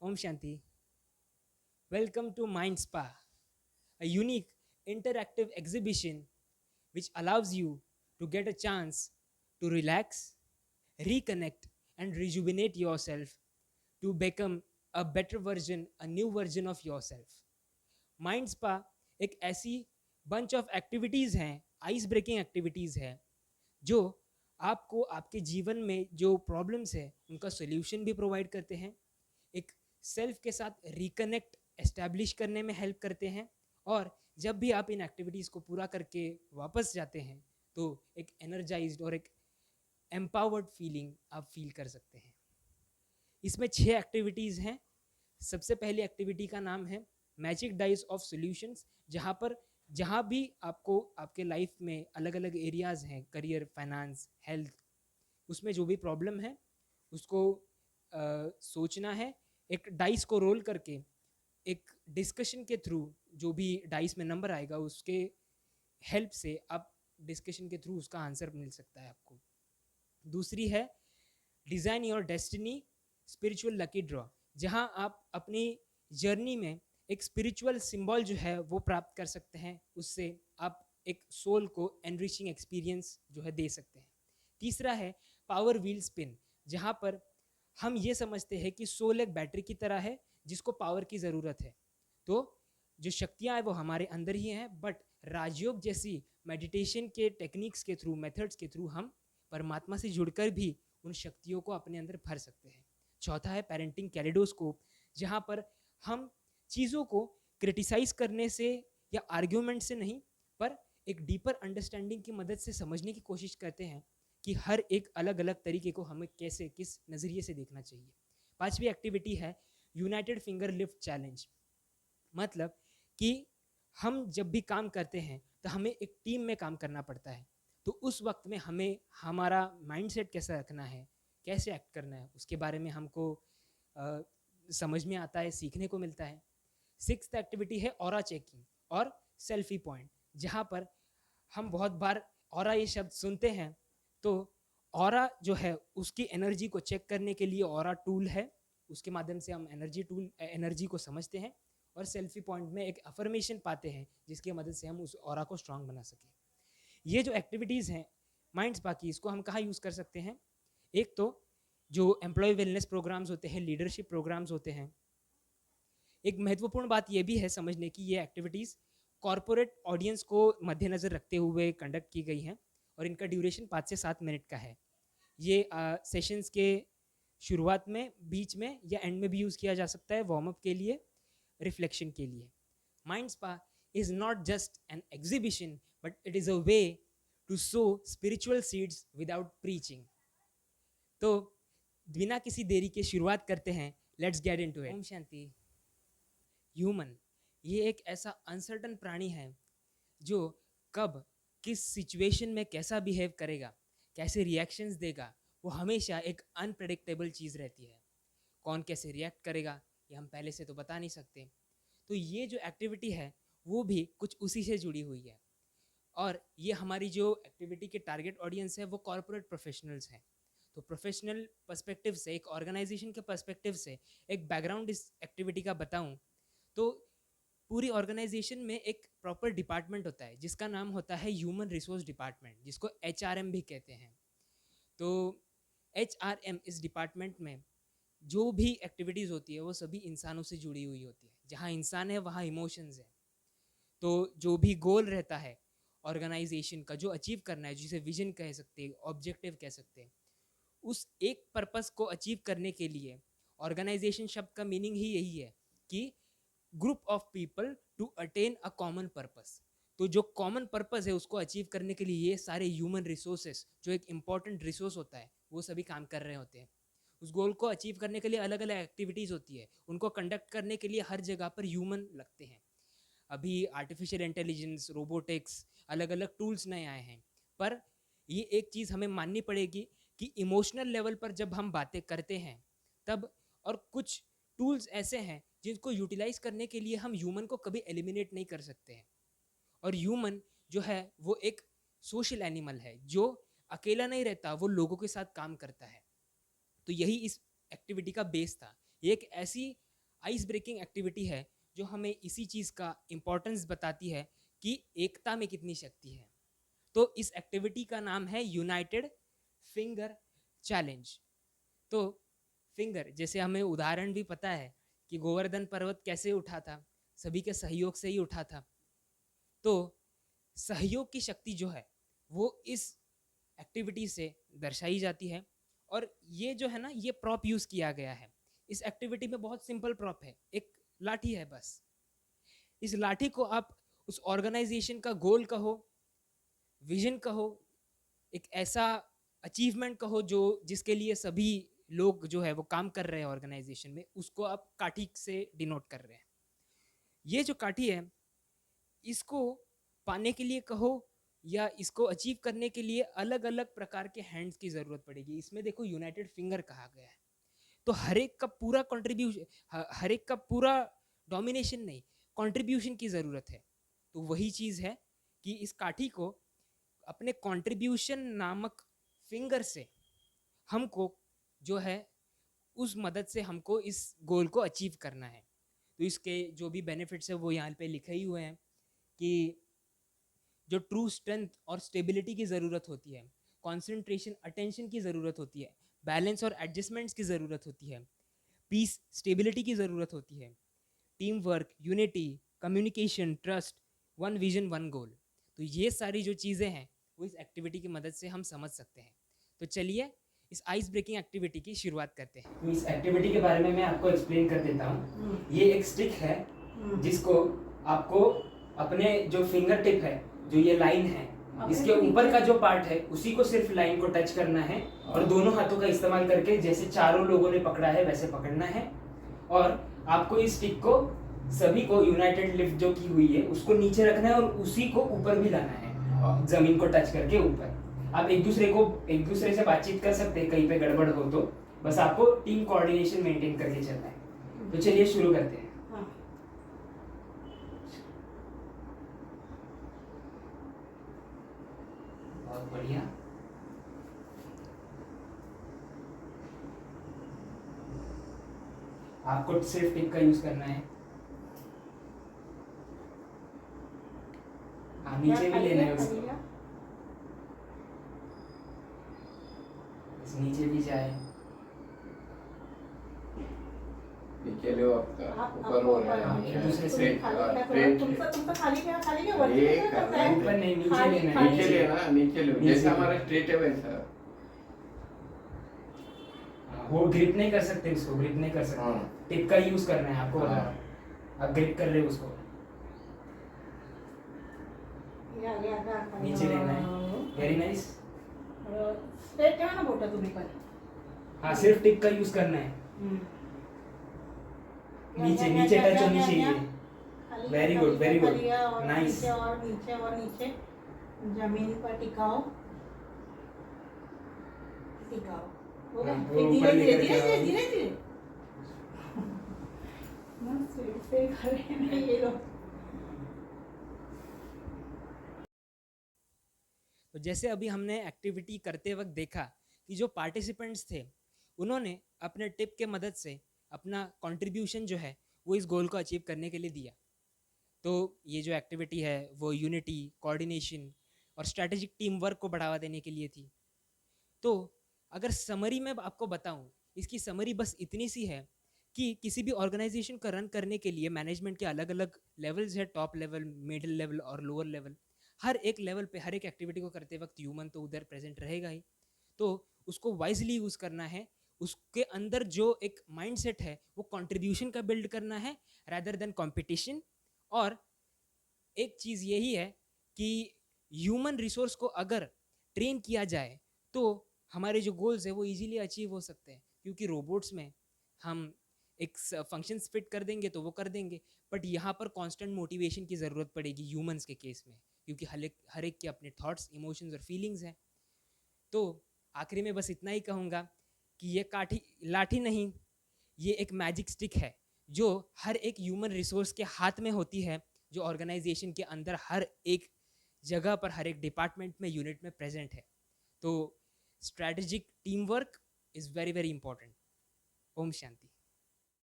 Om Shanti. Welcome to Mind Spa, a unique interactive exhibition which allows you to get a chance to relax, reconnect, and rejuvenate yourself to become a better version, a new version of yourself. Mind spa एक ऐसी bunch of activities हैं, ice breaking activities है जो आपको आपके जीवन में जो प्रॉब्लम्स है उनका सोल्यूशन भी प्रोवाइड करते हैं, एक सेल्फ के साथ रिकनेक्ट एस्टैब्लिश करने में हेल्प करते हैं, और जब भी आप इन एक्टिविटीज़ को पूरा करके वापस जाते हैं तो एक एनर्जाइज्ड और एक एम्पावर्ड फीलिंग आप फील कर सकते हैं। इसमें 6 एक्टिविटीज़ हैं। सबसे पहली एक्टिविटी का नाम है मैजिक डाइस ऑफ सॉल्यूशंस, जहाँ भी आपको आपके लाइफ में अलग अलग एरियाज़ हैं, करियर, फाइनेंस, हेल्थ, उसमें जो भी प्रॉब्लम है उसको सोचना है, एक डाइस को रोल करके एक डिस्कशन के थ्रू जो भी डाइस में नंबर आएगा उसके हेल्प से आप डिस्कशन के थ्रू उसका आंसर मिल सकता है आपको। दूसरी है design your destiny spiritual lucky draw, जहाँ आप अपनी जर्नी में एक स्पिरिचुअल सिंबल जो है वो प्राप्त कर सकते हैं, उससे आप एक सोल को एनरिचिंग एक्सपीरियंस जो है दे सकते हैं। तीसरा है पावर व्हील स्पिन, जहाँ पर हम ये समझते हैं कि सोल एक बैटरी की तरह है जिसको पावर की ज़रूरत है। तो जो शक्तियाँ हैं वो हमारे अंदर ही हैं, बट राजयोग जैसी मेडिटेशन के टेक्निक्स के थ्रू, मेथड्स के थ्रू हम परमात्मा से जुड़कर भी उन शक्तियों को अपने अंदर भर सकते हैं। चौथा है पेरेंटिंग कैलिडोस्कोप, जहाँ पर हम चीज़ों को क्रिटिसाइज करने से या आर्ग्यूमेंट से नहीं, पर एक डीपर अंडरस्टैंडिंग की मदद से समझने की कोशिश करते हैं कि हर एक अलग अलग तरीके को हमें कैसे, किस नज़रिए से देखना चाहिए। पांचवी एक्टिविटी है यूनाइटेड फिंगर लिफ्ट चैलेंज, मतलब कि हम जब भी काम करते हैं तो हमें एक टीम में काम करना पड़ता है, तो उस वक्त में हमें हमारा माइंडसेट कैसा रखना है, कैसे एक्ट करना है, उसके बारे में हमको समझ में आता है, सीखने को मिलता है। सिक्स्थ एक्टिविटी है ऑरा चेकिंग और सेल्फी पॉइंट, जहाँ पर हम बहुत बार ऑरा ये शब्द सुनते हैं, तो ऑरा जो है उसकी एनर्जी को चेक करने के लिए ऑरा टूल है, उसके माध्यम से हम एनर्जी को समझते हैं, और सेल्फी पॉइंट में एक अफर्मेशन पाते हैं जिसकी मदद से हम उस ऑरा को स्ट्रांग बना सकें। ये जो एक्टिविटीज़ हैं माइंड स्पा की, इसको हम कहाँ यूज़ कर सकते हैं? एक तो जो एम्प्लॉय वेलनेस प्रोग्राम्स होते हैं, लीडरशिप प्रोग्राम्स होते हैं। एक महत्वपूर्ण बात यह भी है समझने की, ये एक्टिविटीज़ कॉरपोरेट ऑडियंस को मद्देनज़र रखते हुए कंडक्ट की गई हैं, और इनका ड्यूरेशन 5 से 7 मिनट का है। ये सेशंस के शुरुआत में, बीच में या एंड में भी यूज़ किया जा सकता है, वार्म अप के लिए, रिफ्लेक्शन के लिए। Mind spa is not just an exhibition, but it is a way to sow spiritual seeds without preaching. तो बिना किसी देरी के शुरुआत करते हैं, let's get into it. Om Shanti. Human ये एक ऐसा अनसर्टन प्राणी है जो कब, किस सिचुएशन में कैसा बिहेव करेगा, कैसे रिएक्शंस देगा, वो हमेशा एक अनप्रेडिक्टेबल चीज़ रहती है। कौन कैसे रिएक्ट करेगा ये हम पहले से तो बता नहीं सकते। तो ये जो एक्टिविटी है वो भी कुछ उसी से जुड़ी हुई है, और ये हमारी जो एक्टिविटी के टारगेट ऑडियंस है वो कॉरपोरेट प्रोफेशनल्स हैं। तो प्रोफेशनल पर्सपेक्टिव से, एक ऑर्गेनाइजेशन के पर्सपेक्टिव से एक बैकग्राउंड इस एक्टिविटी का बताऊं, तो पूरी ऑर्गेनाइजेशन में एक प्रॉपर डिपार्टमेंट होता है जिसका नाम होता है ह्यूमन रिसोर्स डिपार्टमेंट, जिसको HRM भी कहते हैं। तो HRM इस डिपार्टमेंट में जो भी एक्टिविटीज़ होती है वो सभी इंसानों से जुड़ी हुई होती है। जहाँ इंसान है वहाँ इमोशंस है। तो जो भी गोल रहता है ऑर्गेनाइजेशन का, जो अचीव करना है, जिसे विजन कह सकते हैं, ऑब्जेक्टिव कह सकते हैं, उस एक पर्पस को अचीव करने के लिए ऑर्गेनाइजेशन शब्द का मीनिंग ही यही है कि group of people to attain a common purpose. तो जो कॉमन पर्पस है उसको अचीव करने के लिए ये सारे ह्यूमन रिसोर्सेस, जो एक इंपॉर्टेंट रिसोर्स होता है, वो सभी काम कर रहे होते हैं। उस गोल को अचीव करने के लिए अलग अलग एक्टिविटीज़ होती है, उनको कंडक्ट करने के लिए हर जगह पर ह्यूमन लगते हैं। अभी आर्टिफिशियल इंटेलिजेंस, रोबोटिक्स, अलग अलग टूल्स नए आए हैं, पर ये एक चीज़ हमें माननी पड़ेगी कि इमोशनल लेवल पर जब हम बातें करते हैं तब, और कुछ टूल्स ऐसे हैं जिनको यूटिलाइज करने के लिए हम ह्यूमन को कभी एलिमिनेट नहीं कर सकते हैं। और ह्यूमन जो है वो एक सोशल एनिमल है जो अकेला नहीं रहता, वो लोगों के साथ काम करता है। तो यही इस एक्टिविटी का बेस था। ये एक ऐसी आइस ब्रेकिंग एक्टिविटी है जो हमें इसी चीज़ का इम्पोर्टेंस बताती है कि एकता में कितनी शक्ति है। तो इस एक्टिविटी का नाम है यूनाइटेड फिंगर चैलेंज। तो फिंगर, जैसे हमें उदाहरण भी पता है कि गोवर्धन पर्वत कैसे उठा था, सभी के सहयोग से ही उठा था। तो सहयोग की शक्ति जो है वो इस एक्टिविटी से दर्शाई जाती है। और ये जो है ना, ये प्रॉप यूज किया गया है इस एक्टिविटी में। बहुत सिंपल प्रॉप है, एक लाठी है बस। इस लाठी को आप उस ऑर्गेनाइजेशन का गोल कहो, विजन कहो, एक ऐसा अचीवमेंट कहो जो जिसके लिए सभी लोग जो है वो काम कर रहे हैं ऑर्गेनाइजेशन में, उसको आप काठी से डिनोट कर रहे हैं। ये जो काठी है, इसको पाने के लिए कहो या इसको अचीव करने के लिए अलग अलग प्रकार के हैंड्स की जरूरत पड़ेगी। इसमें देखो यूनाइटेड फिंगर कहा गया है। तो हर एक का पूरा कंट्रीब्यूशन, हर एक का पूरा डोमिनेशन नहीं, कंट्रीब्यूशन की जरूरत है। तो वही चीज है कि इस काठी को अपने कंट्रीब्यूशन नामक फिंगर से हमको जो है उस मदद से हमको इस गोल को अचीव करना है। तो इसके जो भी बेनिफिट्स है वो यहाँ पे लिखे ही हुए हैं कि जो ट्रू स्ट्रेंथ और स्टेबिलिटी की ज़रूरत होती है, कॉन्सेंट्रेशन अटेंशन की ज़रूरत होती है, बैलेंस और एडजस्टमेंट्स की ज़रूरत होती है, पीस स्टेबिलिटी की ज़रूरत होती है, team work, unity, communication, trust, one vision one goal. तो ये सारी जो चीज़ें हैं वो इस एक्टिविटी की मदद से हम समझ सकते हैं। तो चलिए इस आइस ब्रेकिंग एक्टिविटी की शुरुआत करते हैं। तो इस एक्टिविटी के बारे में मैं आपको एक्सप्लेन कर देता हूँ। ये एक स्टिक है जिसको आपको अपने जो फिंगर टिप है, जो ये लाइन है, इसके ऊपर का जो पार्ट है उसी को सिर्फ लाइन को टच करना है और दोनों हाथों का इस्तेमाल करके जैसे चारों लोगों ने पकड़ा है वैसे पकड़ना है। और आपको इस स्टिक को सभी को यूनाइटेड लिफ्ट जो की हुई है उसको नीचे रखना है और उसी को ऊपर भी लाना है, जमीन को टच करके ऊपर। आप एक दूसरे से बातचीत कर सकते हैं कहीं पे गड़बड़ हो तो, बस आपको टीम कोऑर्डिनेशन मेंटेन करके चलना है। तो चलिए शुरू करते हैं। बहुत बढ़िया। आपको सिर्फ टिप का यूज करना है। नीचे भी लेना है उसको, नीचे भी जाए, नीचे लो आपका ऊपर हो रहा है। एक दूसरे से तुमसे खाली क्या ऊपर नहीं, नीचे लेना है। नीचे लेना, नीचे लो, जैसा हमारा स्ट्रेट है वैसा। वो ग्रिप नहीं कर सकते, उसको ग्रिप नहीं कर सकते। टिप का यूज करना है आपको। आप ग्रिप कर रहे हो उसको, नीचे लेना है। Very nice. स्ट्रेट ठेवा ना बोटा तुम्ही पण। हाँ, सिर्फ टिप का यूज करना है। नीचे नीचे टच होनी चाहिए। Very good, very good, nice. और नीचे जमीन पर टिकाओ। हो गया। धीरे धीरे से करे नहीं ये लोग। तो जैसे अभी हमने एक्टिविटी करते वक्त देखा कि जो पार्टिसिपेंट्स थे उन्होंने अपने टिप के मदद से अपना कंट्रीब्यूशन जो है वो इस गोल को अचीव करने के लिए दिया। तो ये जो एक्टिविटी है वो यूनिटी, कोऑर्डिनेशन और स्ट्रैटेजिक टीम वर्क को बढ़ावा देने के लिए थी। तो अगर समरी में आपको बताऊं, इसकी समरी बस इतनी सी है कि किसी भी ऑर्गेनाइजेशन को रन करने के लिए मैनेजमेंट के अलग अलग लेवल्स है, टॉप लेवल, मिडिल लेवल और लोअर लेवल। हर एक लेवल पे हर एक एक्टिविटी को करते वक्त ह्यूमन तो उधर प्रेजेंट रहेगा ही। तो उसको वाइजली यूज करना है। उसके अंदर जो एक माइंडसेट है वो कंट्रीब्यूशन का बिल्ड करना है रादर देन कंपटीशन। और एक चीज यही है कि ह्यूमन रिसोर्स को अगर ट्रेन किया जाए तो हमारे जो गोल्स है वो इजीली अचीव हो सकते हैं। क्योंकि रोबोट्स में हम एक फंक्शंस फिट कर देंगे तो वो कर देंगे, बट यहाँ पर कांस्टेंट मोटिवेशन की ज़रूरत पड़ेगी ह्यूमंस के केस में, क्योंकि हर एक के अपने थॉट्स, इमोशंस और फीलिंग्स हैं। तो आखिरी में बस इतना ही कहूँगा कि ये लाठी नहीं, ये एक मैजिक स्टिक है जो हर एक ह्यूमन रिसोर्स के हाथ में होती है, जो ऑर्गेनाइजेशन के अंदर हर एक जगह पर, हर एक डिपार्टमेंट में, यूनिट में प्रेजेंट है। तो strategic team work is very very important. Om Shanti.